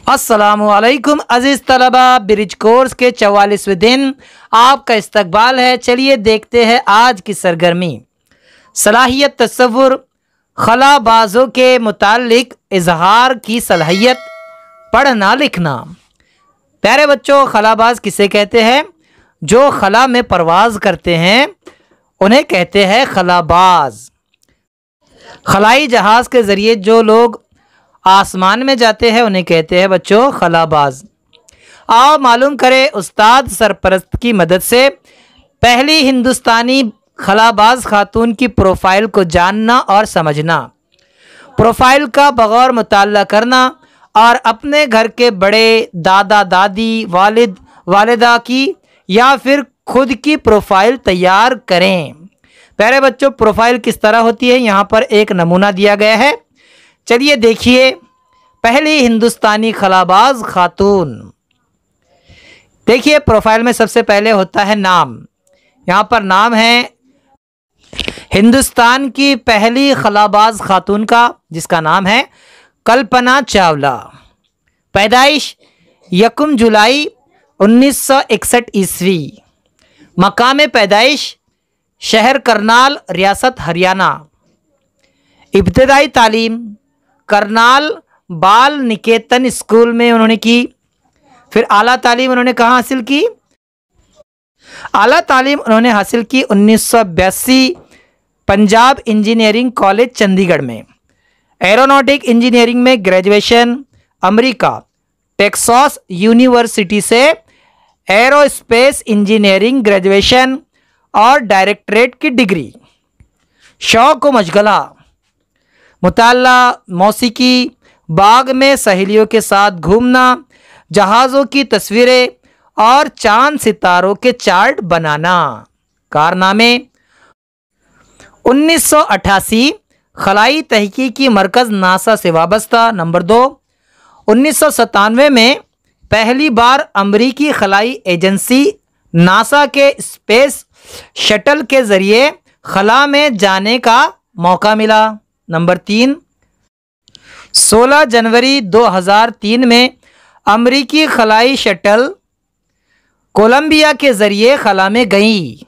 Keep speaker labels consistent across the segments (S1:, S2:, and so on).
S1: अस्सलामुअलैकुम अज़ीज़ तलबा, bridge course के 44वें दिन आपका इस्तकबाल है। चलिए देखते हैं आज की सरगर्मी। सलाहियत तसव्वुर, खलाबाजों के मुतालिक इजहार की सलाहियत, पढ़ना लिखना। प्यारे बच्चों, खलाबाज किसे कहते हैं? जो खला में परवाज़ करते हैं उन्हें कहते हैं खलाबाज। खलाई जहाज़ के ज़रिए जो लोग आसमान में जाते हैं उन्हें कहते हैं बच्चों खलाबाज। आओ मालूम करें उस्ताद सरपरस्त की मदद से पहली हिंदुस्तानी खलाबाज खातून की प्रोफाइल को जानना और समझना। प्रोफाइल का बगौर मुताला करना और अपने घर के बड़े दादा दादी, वालिद वालिदा की या फिर खुद की प्रोफाइल तैयार करें। प्यारे बच्चों, प्रोफाइल किस तरह होती है यहाँ पर एक नमूना दिया गया है। चलिए देखिए, पहली हिंदुस्तानी खलाबाज खातून। देखिए प्रोफाइल में सबसे पहले होता है नाम। यहाँ पर नाम है हिंदुस्तान की पहली खलाबाज खातून का, जिसका नाम है कल्पना चावला। पैदाइश 1 जुलाई 1961 ईस्वी। मकाम पैदाइश शहर करनाल, रियासत हरियाणा। इब्तदाई तालीम करनाल बाल निकेतन स्कूल में उन्होंने की। फिर आला तालीम उन्होंने कहाँ हासिल की? आला तालीम उन्होंने हासिल की 1982 पंजाब इंजीनियरिंग कॉलेज चंडीगढ़ में। एरोनॉटिक इंजीनियरिंग में ग्रेजुएशन अमेरिका टेक्सास यूनिवर्सिटी से एरोस्पेस इंजीनियरिंग ग्रेजुएशन और डायरेक्टरेट की डिग्री। शौक व मशगला मुताल्ला, मौसीकी, बाग में सहेलियों के साथ घूमना, जहाज़ों की तस्वीरें और चांद सितारों के चार्ट बनाना। कारनामे 1988 खलाई तहकीकी मरकज़ नासा से वाबस्ता। नंबर 2, 1997 में पहली बार अमरीकी खलाई एजेंसी नासा के स्पेस शटल के ज़रिए खला में जाने का मौका मिला। नंबर 3, 16 जनवरी 2003 में अमरीकी खलाई शटल कोलंबिया के ज़रिए खला में गई।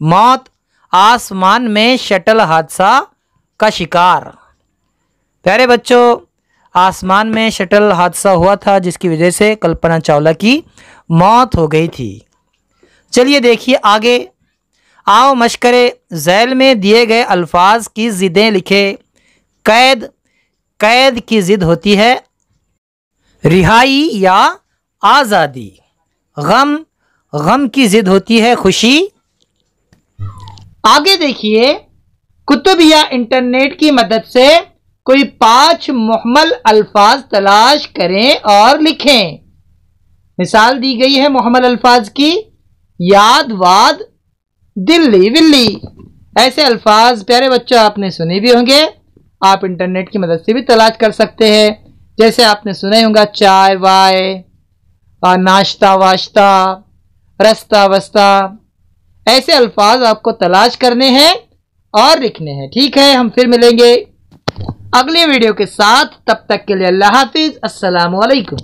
S1: मौत आसमान में शटल हादसा का शिकार। प्यारे बच्चों, आसमान में शटल हादसा हुआ था जिसकी वजह से कल्पना चावला की मौत हो गई थी। चलिए देखिए आगे। आओ मशकरे झैल में दिए गए अल्फाज की ज़िदें लिखे। कैद, कैद की ज़िद होती है रिहाई या आज़ादी। गम, गम की ज़िद होती है खुशी। आगे देखिए, कुतुब या इंटरनेट की मदद से कोई 5 मुहम्मल अल्फाज तलाश करें और लिखें। मिसाल दी गई है मुहम्मल अल्फाज की। याद, वाद, दिल्ली, विल्ली। ऐसे अल्फाज प्यारे बच्चों आपने सुने भी होंगे। आप इंटरनेट की मदद से भी तलाश कर सकते हैं। जैसे आपने सुना ही होगा चाय वाय, नाश्ता वाश्ता, रस्ता वस्ता। ऐसे अल्फाज आपको तलाश करने हैं और लिखने हैं। ठीक है, हम फिर मिलेंगे अगले वीडियो के साथ। तब तक के लिए अल्लाह हाफिज, अस्सलामु अलैकुम।